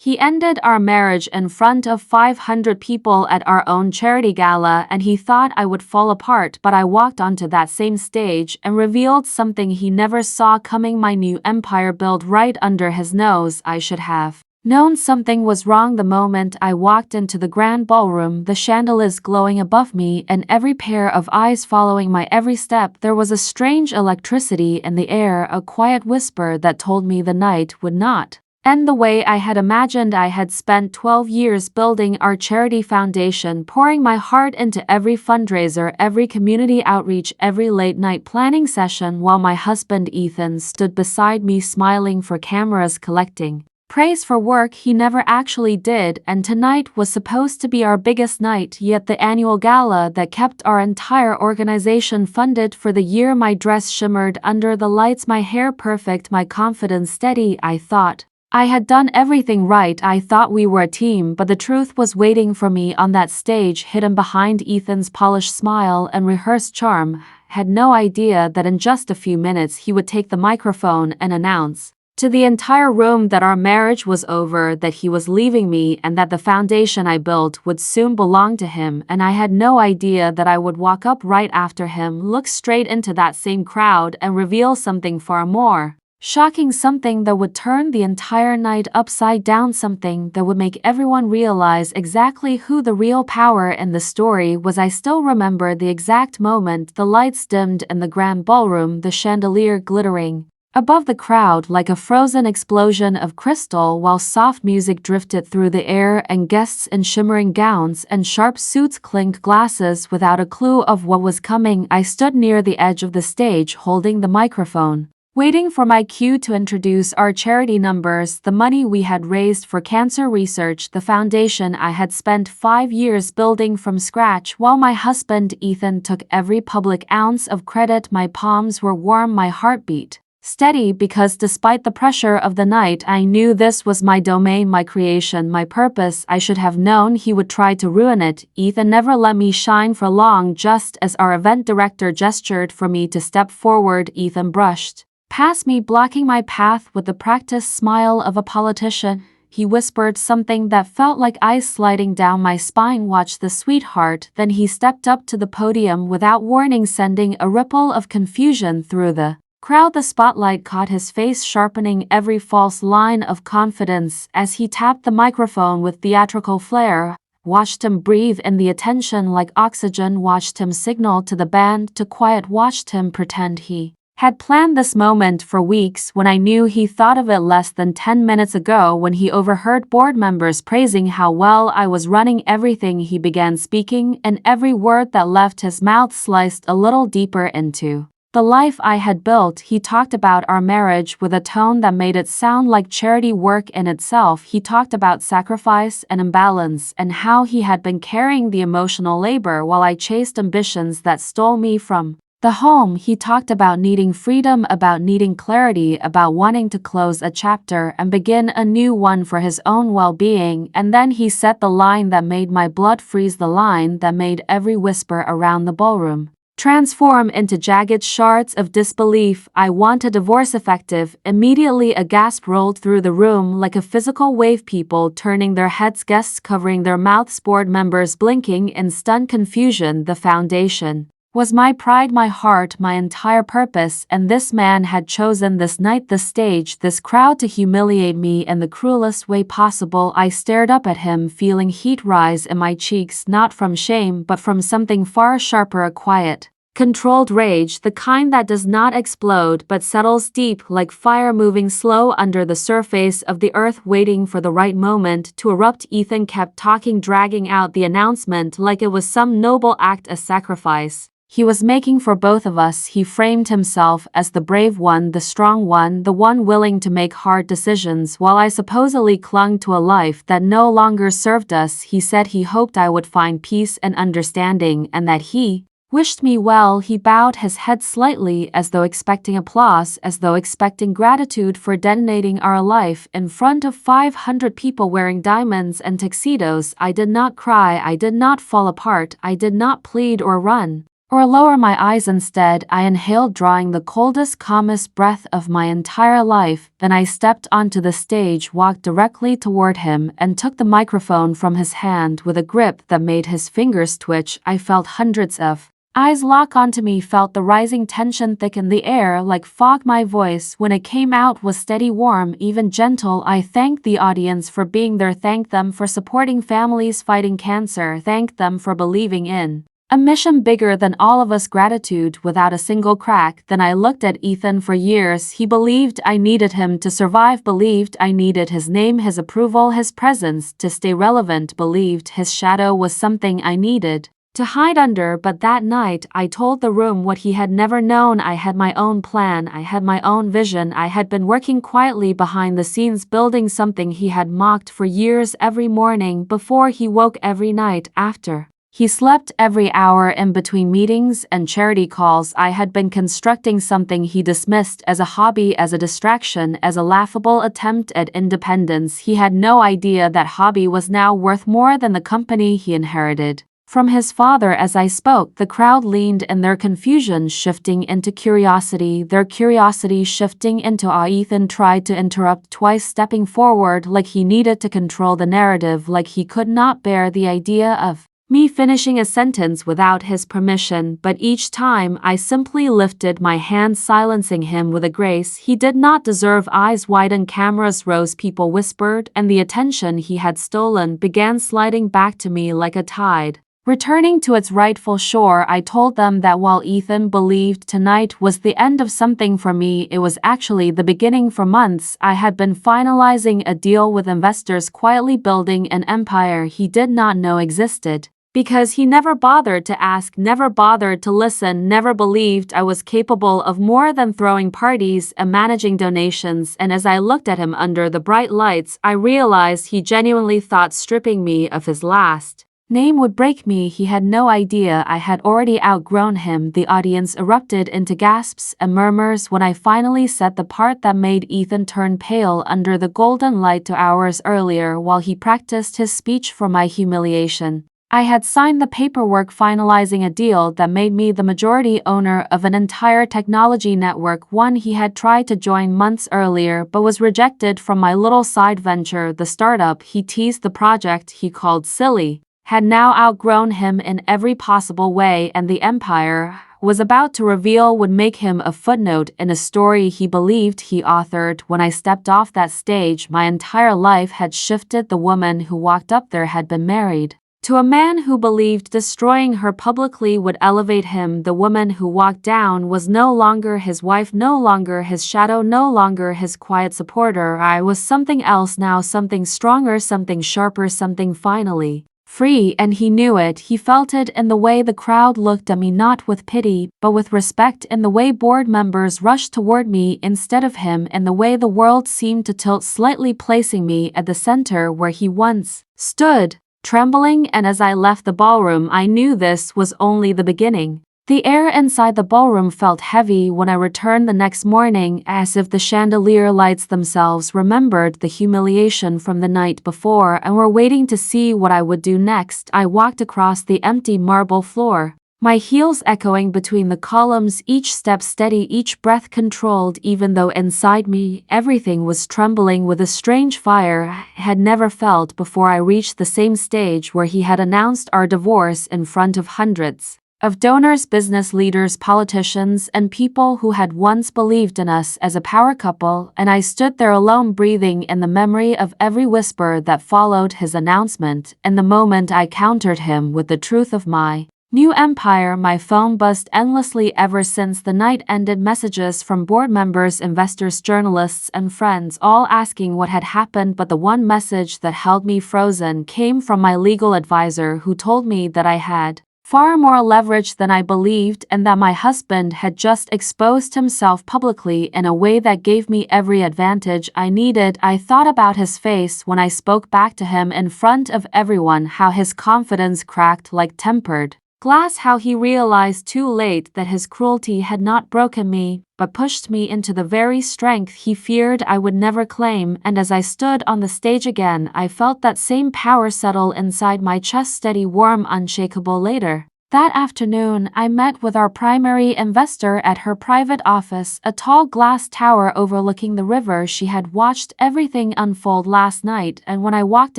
He ended our marriage in front of 500 people at our own charity gala, and he thought I would fall apart, but I walked onto that same stage and revealed something he never saw coming: my new empire built right under his nose. I should have known something was wrong the moment I walked into the grand ballroom, the chandeliers glowing above me and every pair of eyes following my every step. There was a strange electricity in the air, a quiet whisper that told me the night would not end the way I had imagined. I had spent 12 years building our charity foundation, pouring my heart into every fundraiser, every community outreach, every late-night planning session, while my husband Ethan stood beside me smiling for cameras, collecting praise for work he never actually did. And tonight was supposed to be our biggest night yet, the annual gala that kept our entire organization funded for the year. My dress shimmered under the lights, my hair perfect, my confidence steady. I thought I had done everything right. I thought we were a team, but the truth was waiting for me on that stage, hidden behind Ethan's polished smile and rehearsed charm. Had no idea that in just a few minutes he would take the microphone and announce to the entire room that our marriage was over, that he was leaving me, and that the foundation I built would soon belong to him. And I had no idea that I would walk up right after him, look straight into that same crowd, and reveal something far more shocking, something that would turn the entire night upside down, something that would make everyone realize exactly who the real power in the story was. I still remember the exact moment the lights dimmed in the grand ballroom, the chandelier glittering above the crowd like a frozen explosion of crystal, while soft music drifted through the air and guests in shimmering gowns and sharp suits clinked glasses without a clue of what was coming. I stood near the edge of the stage holding the microphone, waiting for my cue to introduce our charity numbers, the money we had raised for cancer research, the foundation I had spent 5 years building from scratch, while my husband Ethan took every public ounce of credit. My palms were warm, my heart beat steady, because despite the pressure of the night, I knew this was my domain, my creation, my purpose. I should have known he would try to ruin it. Ethan never let me shine for long. Just as our event director gestured for me to step forward, Ethan brushed past me, blocking my path with the practiced smile of a politician. He whispered something that felt like ice sliding down my spine. Watch the sweetheart. Then he stepped up to the podium without warning, sending a ripple of confusion through the crowd. The spotlight caught his face, sharpening every false line of confidence as he tapped the microphone with theatrical flair. Watched him breathe in the attention like oxygen, watched him signal to the band to quiet, watched him pretend he had planned this moment for weeks, when I knew he thought of it less than 10 minutes ago. When he overheard board members praising how well I was running everything, he began speaking, and every word that left his mouth sliced a little deeper into the life I had built. He talked about our marriage with a tone that made it sound like charity work in itself. He talked about sacrifice and imbalance, and how he had been carrying the emotional labor while I chased ambitions that stole me from the home. He talked about needing freedom, about needing clarity, about wanting to close a chapter and begin a new one for his own well-being. And then he said the line that made my blood freeze, the line that made every whisper around the ballroom transform into jagged shards of disbelief. I want a divorce, effective. Immediately a gasp rolled through the room like a physical wave, people turning their heads, guests covering their mouths, board members blinking in stunned confusion. The foundation was my pride, my heart, my entire purpose, and this man had chosen this night, this stage, this crowd to humiliate me in the cruelest way possible. I stared up at him, feeling heat rise in my cheeks, not from shame but from something far sharper, a quiet, controlled rage, the kind that does not explode but settles deep like fire, moving slow under the surface of the earth, waiting for the right moment to erupt. Ethan kept talking, dragging out the announcement like it was some noble act, a sacrifice he was making for both of us. He framed himself as the brave one, the strong one, the one willing to make hard decisions, while I supposedly clung to a life that no longer served us. He said he hoped I would find peace and understanding, and that he wished me well. He bowed his head slightly, as though expecting applause, as though expecting gratitude for detonating our life in front of 500 people wearing diamonds and tuxedos. I did not cry, I did not fall apart, I did not plead or run or lower my eyes instead. I inhaled, drawing the coldest, calmest breath of my entire life. Then I stepped onto the stage, walked directly toward him, and took the microphone from his hand with a grip that made his fingers twitch. I felt hundreds of eyes lock onto me, felt the rising tension thicken the air like fog. My voice, when it came out, was steady, warm, even gentle. I thanked the audience for being there, thanked them for supporting families fighting cancer, thanked them for believing in a mission bigger than all of us. Gratitude without a single crack. Then I looked at Ethan. For years he believed I needed him to survive, believed I needed his name, his approval, his presence to stay relevant, believed his shadow was something I needed to hide under. But that night I told the room what he had never known. I had my own plan, I had my own vision. I had been working quietly behind the scenes, building something he had mocked for years. Every morning before he woke, every night after he slept, every hour in between meetings and charity calls, I had been constructing something he dismissed as a hobby, as a distraction, as a laughable attempt at independence. He had no idea that hobby was now worth more than the company he inherited from his father. As I spoke, the crowd leaned in, their confusion shifting into curiosity, their curiosity shifting into awe. Ethan tried to interrupt twice, stepping forward like he needed to control the narrative, like he could not bear the idea of me finishing a sentence without his permission. But each time I simply lifted my hand, silencing him with a grace he did not deserve. Eyes widened, cameras rose, people whispered, and the attention he had stolen began sliding back to me like a tide returning to its rightful shore. I told them that while Ethan believed tonight was the end of something for me, it was actually the beginning. For months I had been finalizing a deal with investors, quietly building an empire he did not know existed, because he never bothered to ask, never bothered to listen, never believed I was capable of more than throwing parties and managing donations. And as I looked at him under the bright lights, I realized he genuinely thought stripping me of his last name would break me. He had no idea I had already outgrown him. The audience erupted into gasps and murmurs when I finally said the part that made Ethan turn pale under the golden light. 2 hours earlier, while he practiced his speech for my humiliation, I had signed the paperwork finalizing a deal that made me the majority owner of an entire technology network, one he had tried to join months earlier but was rejected from. My little side venture, the startup he teased, the project he called silly, had now outgrown him in every possible way, and the empire was about to reveal would make him a footnote in a story he believed he authored. When I stepped off that stage, my entire life had shifted. The woman who walked up there had been married to a man who believed destroying her publicly would elevate him. The woman who walked down was no longer his wife, no longer his shadow, no longer his quiet supporter. I was something else now, something stronger, something sharper, something finally free, and he knew it. He felt it in the way the crowd looked at me, not with pity, but with respect, in the way board members rushed toward me instead of him, in the way the world seemed to tilt slightly, placing me at the center where he once stood, trembling. And as I left the ballroom, I knew this was only the beginning. The air inside the ballroom felt heavy when I returned the next morning, as if the chandelier lights themselves remembered the humiliation from the night before and were waiting to see what I would do next. I walked across the empty marble floor, my heels echoing between the columns, each step steady, each breath controlled, even though inside me everything was trembling with a strange fire I had never felt before. I reached the same stage where he had announced our divorce in front of hundreds of donors, business leaders, politicians, and people who had once believed in us as a power couple, and I stood there alone, breathing in the memory of every whisper that followed his announcement. In the moment I countered him with the truth of my new empire. My phone buzzed endlessly. Ever since the night ended, messages from board members, investors, journalists, and friends, all asking what had happened. But the one message that held me frozen came from my legal advisor, who told me that I had far more leverage than I believed, and that my husband had just exposed himself publicly in a way that gave me every advantage I needed. I thought about his face when I spoke back to him in front of everyone, how his confidence cracked like tempered glass, how he realized too late that his cruelty had not broken me, but pushed me into the very strength he feared I would never claim. And as I stood on the stage again, I felt that same power settle inside my chest, steady, warm, unshakable. Later That afternoon, I met with our primary investor at her private office, a tall glass tower overlooking the river. She had watched everything unfold last night, and when I walked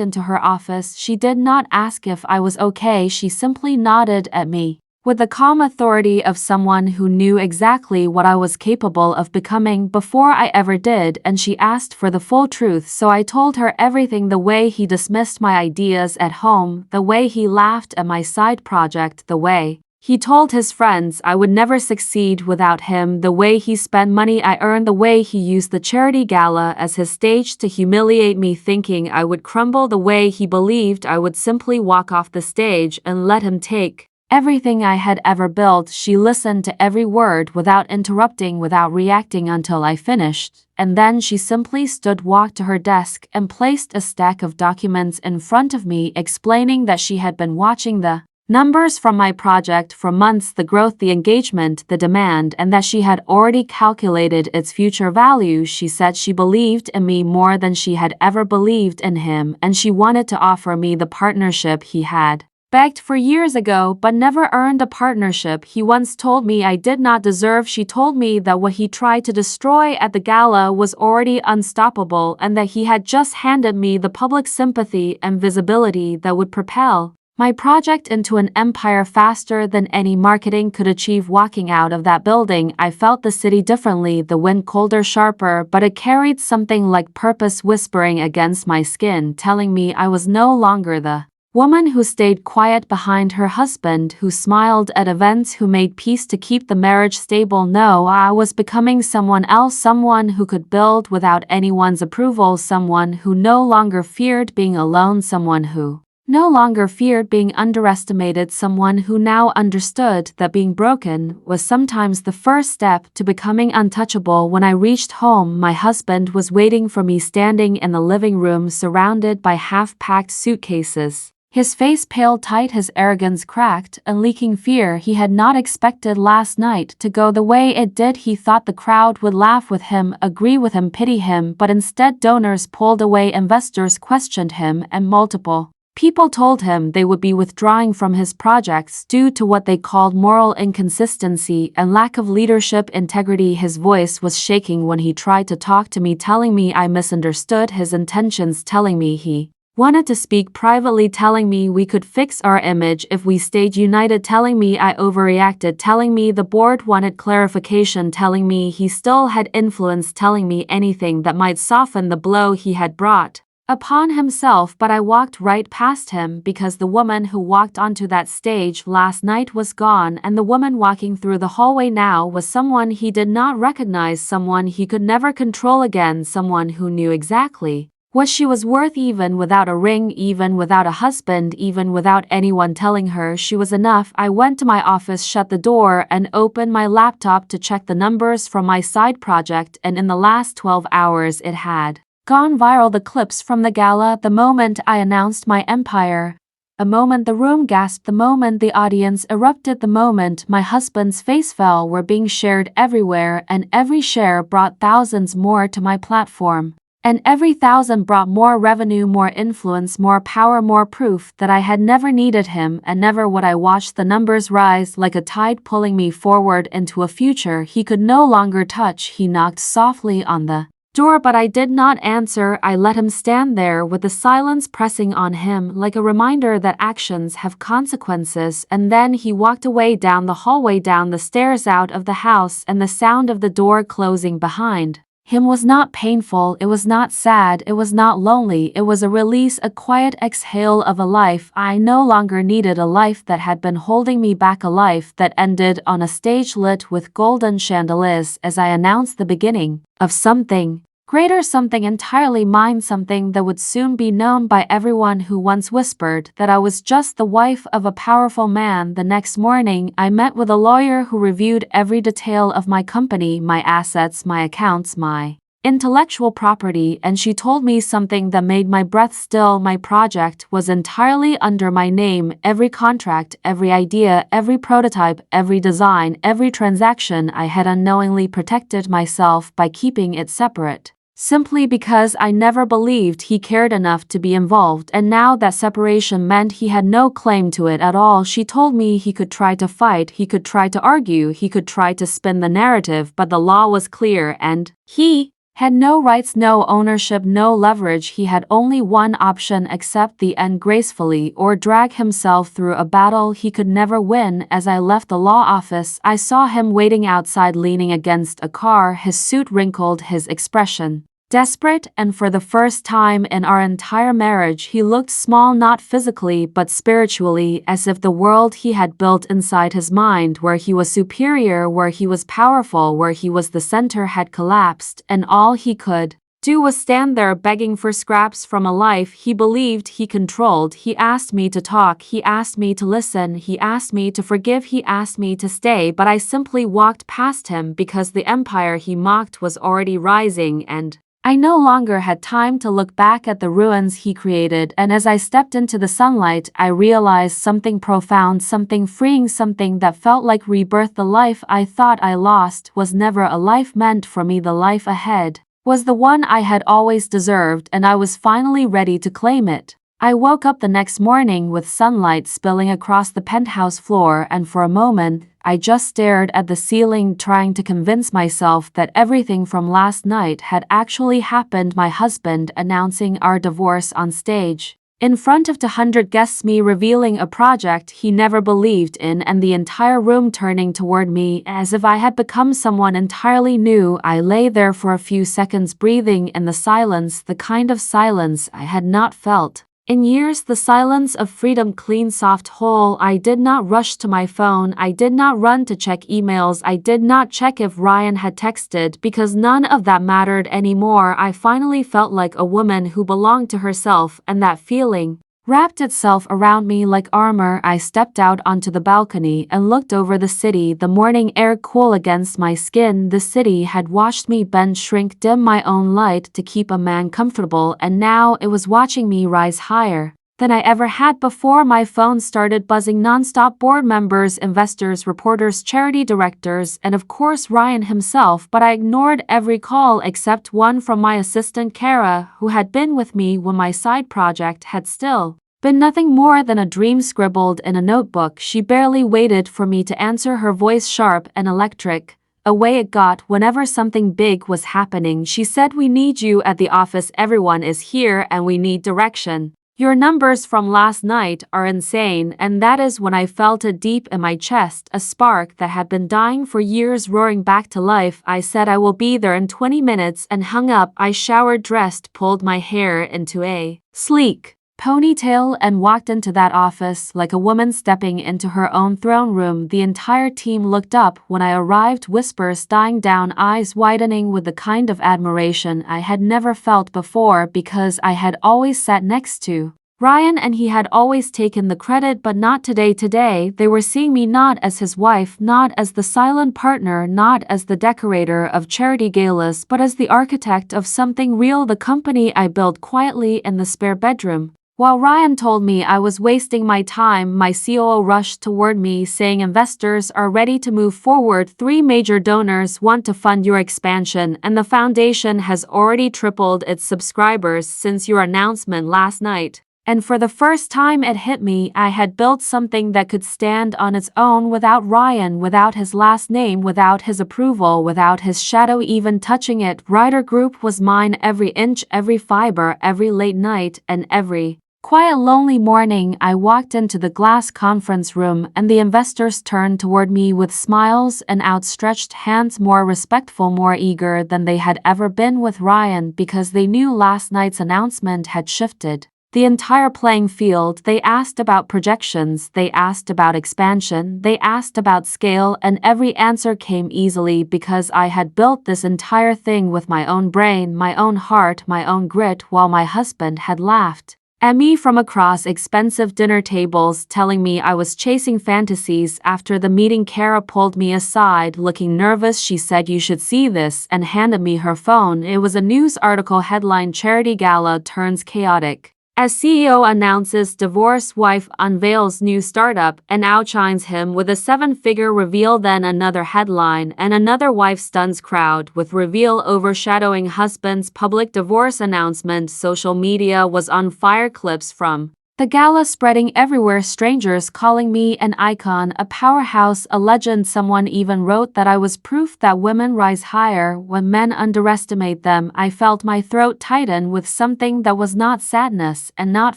into her office, she did not ask if I was okay. She simply nodded at me with the calm authority of someone who knew exactly what I was capable of becoming before I ever did, and she asked for the full truth, so I told her everything: the way he dismissed my ideas at home, the way he laughed at my side project, the way he told his friends I would never succeed without him, the way he spent money I earned, the way he used the charity gala as his stage to humiliate me thinking I would crumble, the way he believed I would simply walk off the stage and let him take everything I had ever built. She listened to every word without interrupting, without reacting until I finished, and then she simply walked to her desk and placed a stack of documents in front of me, explaining that she had been watching the numbers from my project for months, the growth, the engagement, the demand, and that she had already calculated its future value. She said she believed in me more than she had ever believed in him, and she wanted to offer me the partnership he had begged for years ago but never earned, a partnership he once told me I did not deserve. She told me that what he tried to destroy at the gala was already unstoppable, and that he had just handed me the public sympathy and visibility that would propel my project into an empire faster than any marketing could achieve. Walking out of that building, I felt the city differently, the wind colder, sharper, but it carried something like purpose whispering against my skin, telling me I was no longer the woman who stayed quiet behind her husband, who smiled at events, who made peace to keep the marriage stable. No, I was becoming someone else, someone who could build without anyone's approval, someone who no longer feared being alone, someone who no longer feared being underestimated, someone who now understood that being broken was sometimes the first step to becoming untouchable. When I reached home, my husband was waiting for me, standing in the living room surrounded by half-packed suitcases. His face pale, tight, his arrogance cracked, and leaking fear. He had not expected last night to go the way it did. He thought the crowd would laugh with him, agree with him, pity him, but instead donors pulled away, investors questioned him, and multiple people told him they would be withdrawing from his projects due to what they called moral inconsistency and lack of leadership integrity. His voice was shaking when he tried to talk to me, telling me I misunderstood his intentions, telling me he wanted to speak privately, telling me we could fix our image if we stayed united, telling me I overreacted, telling me the board wanted clarification, telling me he still had influence, telling me anything that might soften the blow he had brought upon himself. But I walked right past him, because the woman who walked onto that stage last night was gone, and the woman walking through the hallway now was someone he did not recognize, someone he could never control again, someone who knew exactly what she was worth, even without a ring, even without a husband, even without anyone telling her she was enough. I went to my office, shut the door, and opened my laptop to check the numbers from my side project, and in the last 12 hours it had gone viral. The clips from the gala, the moment I announced my empire, a moment the room gasped, the moment the audience erupted, the moment my husband's face fell, were being shared everywhere, and every share brought thousands more to my platform. And every thousand brought more revenue, more influence, more power, more proof that I had never needed him, and never would I watch the numbers rise like a tide, pulling me forward into a future he could no longer touch. He knocked softly on the door, but I did not answer. I let him stand there with the silence pressing on him like a reminder that actions have consequences, and then he walked away, down the hallway, down the stairs, out of the house, and the sound of the door closing behind him was not painful, it was not sad, it was not lonely, it was a release, a quiet exhale of a life I no longer needed, a life that had been holding me back, a life that ended on a stage lit with golden chandeliers as I announced the beginning of something greater, something entirely mine, something that would soon be known by everyone who once whispered that I was just the wife of a powerful man. The next morning, I met with a lawyer who reviewed every detail of my company, my assets, my accounts, my intellectual property, and she told me something that made my breath still. My project was entirely under my name. Every contract, every idea, every prototype, every design, every transaction, I had unknowingly protected myself by keeping it separate simply because I never believed he cared enough to be involved, and now that separation meant he had no claim to it at all. She told me he could try to fight, he could try to argue, he could try to spin the narrative, but the law was clear and he had no rights, no ownership, no leverage. He had only one option: accept the end gracefully or drag himself through a battle he could never win. As I left the law office, I saw him waiting outside, leaning against a car, his suit wrinkled, his expression desperate, and for the first time in our entire marriage, he looked small, not physically but spiritually, as if the world he had built inside his mind, where he was superior, where he was powerful, where he was the center, had collapsed, and all he could do was stand there begging for scraps from a life he believed he controlled. He asked me to talk, he asked me to listen, he asked me to forgive, he asked me to stay, but I simply walked past him because the empire he mocked was already rising, and I no longer had time to look back at the ruins he created. And as I stepped into the sunlight, I realized something profound, something freeing, something that felt like rebirth. The life I thought I lost was never a life meant for me. The life ahead was the one I had always deserved, and I was finally ready to claim it. I woke up the next morning with sunlight spilling across the penthouse floor, and for a moment, I just stared at the ceiling, trying to convince myself that everything from last night had actually happened. My husband announcing our divorce on stage, in front of 200 guests, me revealing a project he never believed in, and the entire room turning toward me as if I had become someone entirely new. I lay there for a few seconds, breathing in the silence, the kind of silence I had not felt in years, the silence of freedom, clean, soft, whole. I did not rush to my phone. I did not run to check emails. I did not check if Ryan had texted, because none of that mattered anymore. I finally felt like a woman who belonged to herself, and that feeling wrapped itself around me like armor. I stepped out onto the balcony and looked over the city, the morning air cool against my skin. The city had watched me bend, shrink, dim my own light to keep a man comfortable, and now it was watching me rise higher than I ever had before. My phone started buzzing nonstop. Board members, investors, reporters, charity directors, and of course Ryan himself, but I ignored every call except one from my assistant Kara, who had been with me when my side project had still been nothing more than a dream scribbled in a notebook. She barely waited for me to answer, her voice sharp and electric. Away it got whenever something big was happening. She said, "We need you at the office. Everyone is here and we need direction. Your numbers from last night are insane." And that is when I felt it deep in my chest, a spark that had been dying for years roaring back to life. I said I will be there in 20 minutes and hung up. I showered, dressed, pulled my hair into a sleek ponytail, and walked into that office like a woman stepping into her own throne room. The entire team looked up when I arrived, whispers dying down, eyes widening with the kind of admiration I had never felt before, because I had always sat next to Ryan and he had always taken the credit, but not today. Today, they were seeing me not as his wife, not as the silent partner, not as the decorator of charity galas, but as the architect of something real, the company I built quietly in the spare bedroom. While Ryan told me I was wasting my time, my COO rushed toward me saying, "Investors are ready to move forward. 3 major donors want to fund your expansion, and the foundation has already tripled its subscribers since your announcement last night." And for the first time it hit me, I had built something that could stand on its own without Ryan, without his last name, without his approval, without his shadow even touching it. Writer Group was mine, every inch, every fiber, every late night, and every quiet, lonely morning. I walked into the glass conference room, and the investors turned toward me with smiles and outstretched hands, more respectful, more eager than they had ever been with Ryan, because they knew last night's announcement had shifted the entire playing field. They asked about projections, they asked about expansion, they asked about scale, and every answer came easily because I had built this entire thing with my own brain, my own heart, my own grit, while my husband had laughed at me from across expensive dinner tables, telling me I was chasing fantasies. After the meeting, Kara pulled me aside, looking nervous. She said, "You should see this," and handed me her phone. It was a news article headline, "Charity Gala Turns Chaotic." As CEO announces divorce, wife unveils new startup and outshines him with a seven-figure reveal. Then another headline, and another wife stuns crowd with reveal overshadowing husband's public divorce announcement. Social media was on fire. Clips from the gala spreading everywhere, strangers calling me an icon, a powerhouse, a legend. Someone even wrote that I was proof that women rise higher when men underestimate them. I felt my throat tighten with something that was not sadness and not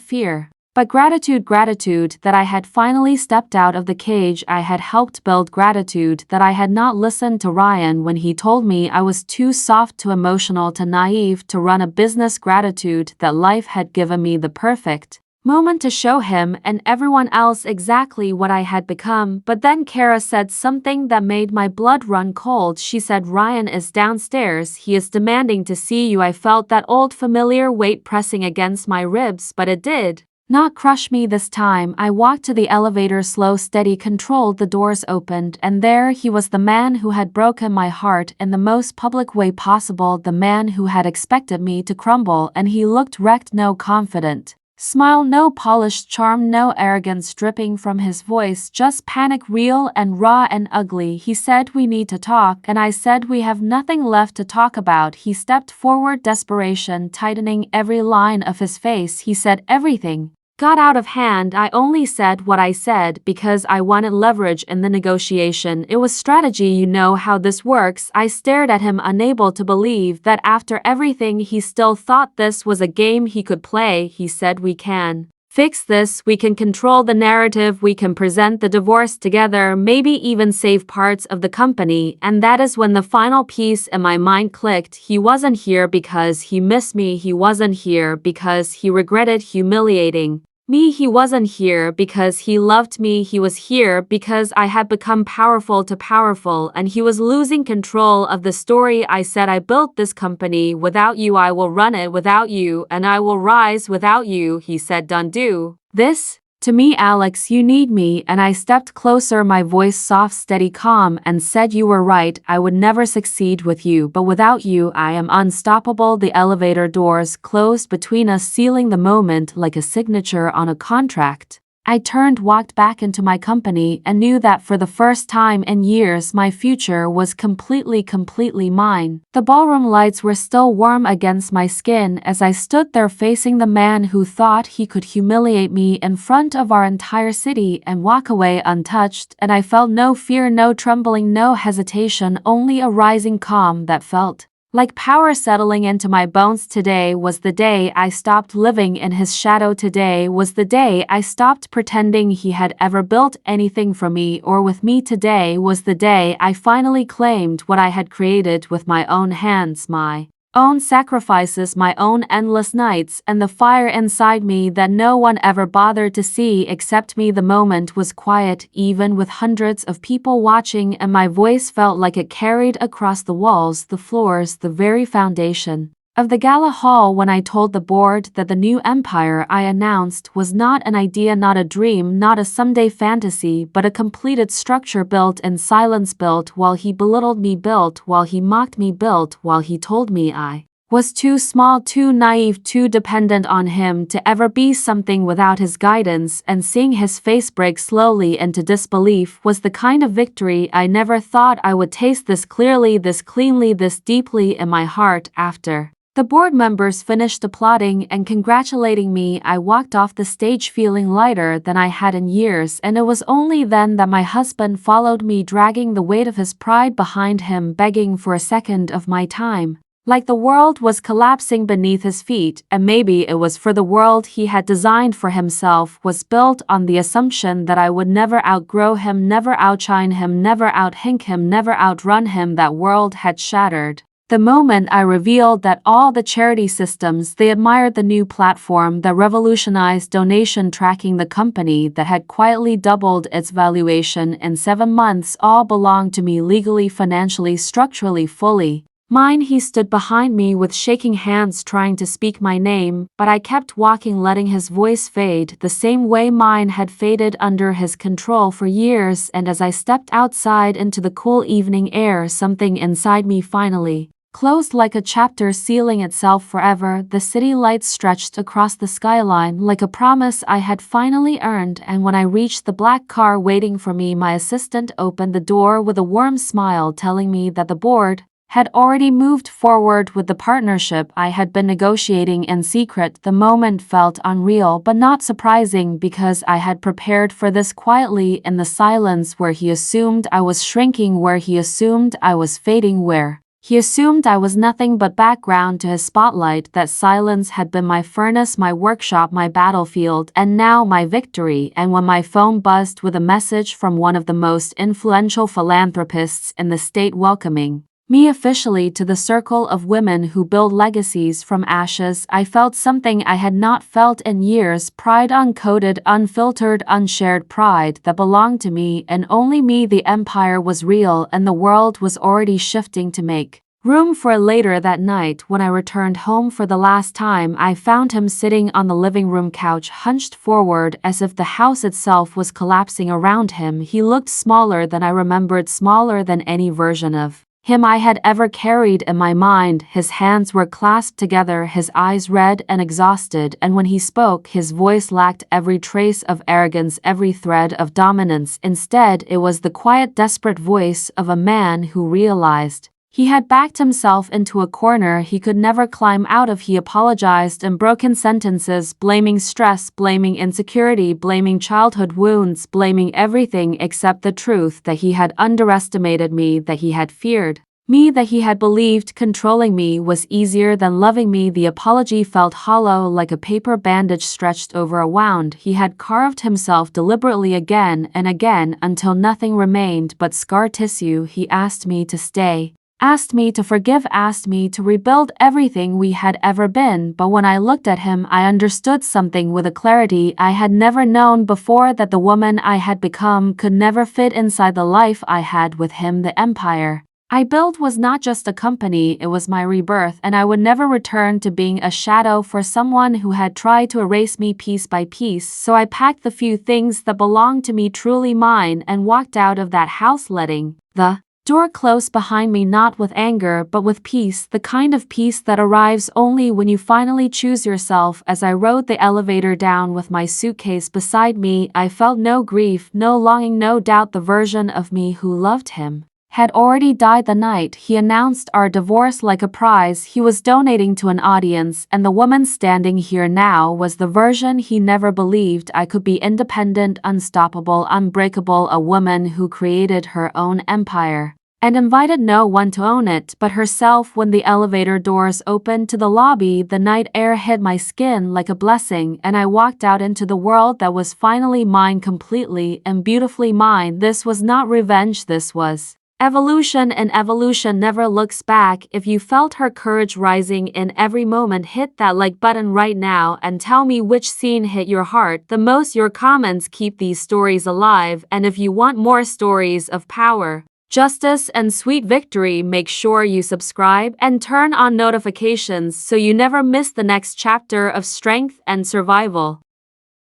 fear, but gratitude. Gratitude that I had finally stepped out of the cage I had helped build. Gratitude that I had not listened to Ryan when he told me I was too soft, too emotional, too naive to run a business. Gratitude that life had given me the perfect moment to show him and everyone else exactly what I had become. But then Kara said something that made my blood run cold. She said, "Ryan is downstairs. He is demanding to see you." I felt that old familiar weight pressing against my ribs, but it did not crush me this time. I walked to the elevator, slow, steady, controlled. The doors opened, and there he was, the man who had broken my heart in the most public way possible, the man who had expected me to crumble, and he looked wrecked. No confident smile, no polished charm, no arrogance dripping from his voice, just panic, real and raw and ugly. He said, "We need to talk," and I said, "We have nothing left to talk about." He stepped forward, desperation tightening every line of his face. He said, "Everything got out of hand." I only said what I said because I wanted leverage in the negotiation. It was strategy. You know how this works. I stared at him, unable to believe that after everything he still thought this was a game he could play. He said, "We can fix this. We can control the narrative. We can present the divorce together, maybe even save parts of the company." And that is when the final piece in my mind clicked. He wasn't here because he missed me. He wasn't here because he regretted humiliating me. He wasn't here because he loved me. He was here because I had become powerful, too powerful, and he was losing control of the story. I said, "I built this company without you. I will run it without you, and I will rise without you." He said, "Don't do this to me, Alex. You need me." And I stepped closer, my voice soft, steady, calm, and said, "You were right. I would never succeed with you, but without you, I am unstoppable." The elevator doors closed between us, sealing the moment like a signature on a contract. I turned, walked back into my company, and knew that for the first time in years my future was completely mine. The ballroom lights were still warm against my skin as I stood there facing the man who thought he could humiliate me in front of our entire city and walk away untouched, and I felt no fear, no trembling, no hesitation, only a rising calm that felt like power settling into my bones. Today was the day I stopped living in his shadow. Today was the day I stopped pretending he had ever built anything for me or with me. Today was the day I finally claimed what I had created with my own hands, my own sacrifices, my own endless nights, and the fire inside me that no one ever bothered to see except me. The moment was quiet, even with hundreds of people watching, and my voice felt like it carried across the walls, the floors, the very foundation of the gala hall when I told the board that the new empire I announced was not an idea, not a dream, not a someday fantasy, but a completed structure built in silence, built while he belittled me, built while he mocked me, built while he told me I was too small, too naive, too dependent on him to ever be something without his guidance. And seeing his face break slowly into disbelief was the kind of victory I never thought I would taste, this clearly, this cleanly, this deeply in my heart. After the board members finished applauding and congratulating me, I walked off the stage feeling lighter than I had in years, and it was only then that my husband followed me, dragging the weight of his pride behind him, begging for a second of my time. Like the world was collapsing beneath his feet, and maybe it was, for the world he had designed for himself was built on the assumption that I would never outgrow him, never outshine him, never outhink him, never outrun him. That world had shattered the moment I revealed that all the charity systems they admired, the new platform that revolutionized donation tracking, the company that had quietly doubled its valuation in 7 months, all belonged to me, legally, financially, structurally, fully mine. He stood behind me with shaking hands, trying to speak my name, but I kept walking, letting his voice fade the same way mine had faded under his control for years. And as I stepped outside into the cool evening air, something inside me finally Closed like a chapter sealing itself forever, the city lights stretched across the skyline like a promise I had finally earned, and when I reached the black car waiting for me, my assistant opened the door with a warm smile telling me that the board had already moved forward with the partnership I had been negotiating in secret. The moment felt unreal but not surprising because I had prepared for this quietly in the silence, where he assumed I was shrinking, where he assumed I was fading, where he assumed I was nothing but background to his spotlight. That silence had been my furnace, my workshop, my battlefield, and now my victory. And when my phone buzzed with a message from one of the most influential philanthropists in the state welcoming me officially to the circle of women who build legacies from ashes, I felt something I had not felt in years: pride, uncoded, unfiltered, unshared pride that belonged to me and only me. The empire was real, and the world was already shifting to make room for it. Later that night, when I returned home for the last time, I found him sitting on the living room couch, hunched forward as if the house itself was collapsing around him. He looked smaller than I remembered, smaller than any version of him I had ever carried in my mind. His hands were clasped together, his eyes red and exhausted, and when he spoke, his voice lacked every trace of arrogance, every thread of dominance. Instead, it was the quiet, desperate voice of a man who realized he had backed himself into a corner he could never climb out of. He apologized in broken sentences, blaming stress, blaming insecurity, blaming childhood wounds, blaming everything except the truth that he had underestimated me, that he had feared me, that he had believed controlling me was easier than loving me. The apology felt hollow, like a paper bandage stretched over a wound he had carved himself deliberately again and again until nothing remained but scar tissue. He asked me to stay, asked me to forgive, asked me to rebuild everything we had ever been. But when I looked at him, I understood something with a clarity I had never known before: that the woman I had become could never fit inside the life I had with him. The empire I built was not just a company, it was my rebirth, and I would never return to being a shadow for someone who had tried to erase me piece by piece. So I packed the few things that belonged to me, truly mine, and walked out of that house, letting the door close behind me, not with anger but with peace, the kind of peace that arrives only when you finally choose yourself. As I rode the elevator down with my suitcase beside me, I felt no grief, no longing, no doubt. The version of me who loved him had already died the night he announced our divorce. Like a prize he was donating to an audience, and the woman standing here now was the version he never believed I could be: independent, unstoppable, unbreakable, a woman who created her own empire and invited no one to own it but herself. When the elevator doors opened to the lobby, the night air hit my skin like a blessing, and I walked out into the world that was finally mine, completely and beautifully mine. This was not revenge, this was evolution, and evolution never looks back. If you felt her courage rising in every moment, hit that like button right now and tell me which scene hit your heart the most. Your comments keep these stories alive, and if you want more stories of power, justice, and sweet victory, make sure you subscribe and turn on notifications so you never miss the next chapter of strength and survival.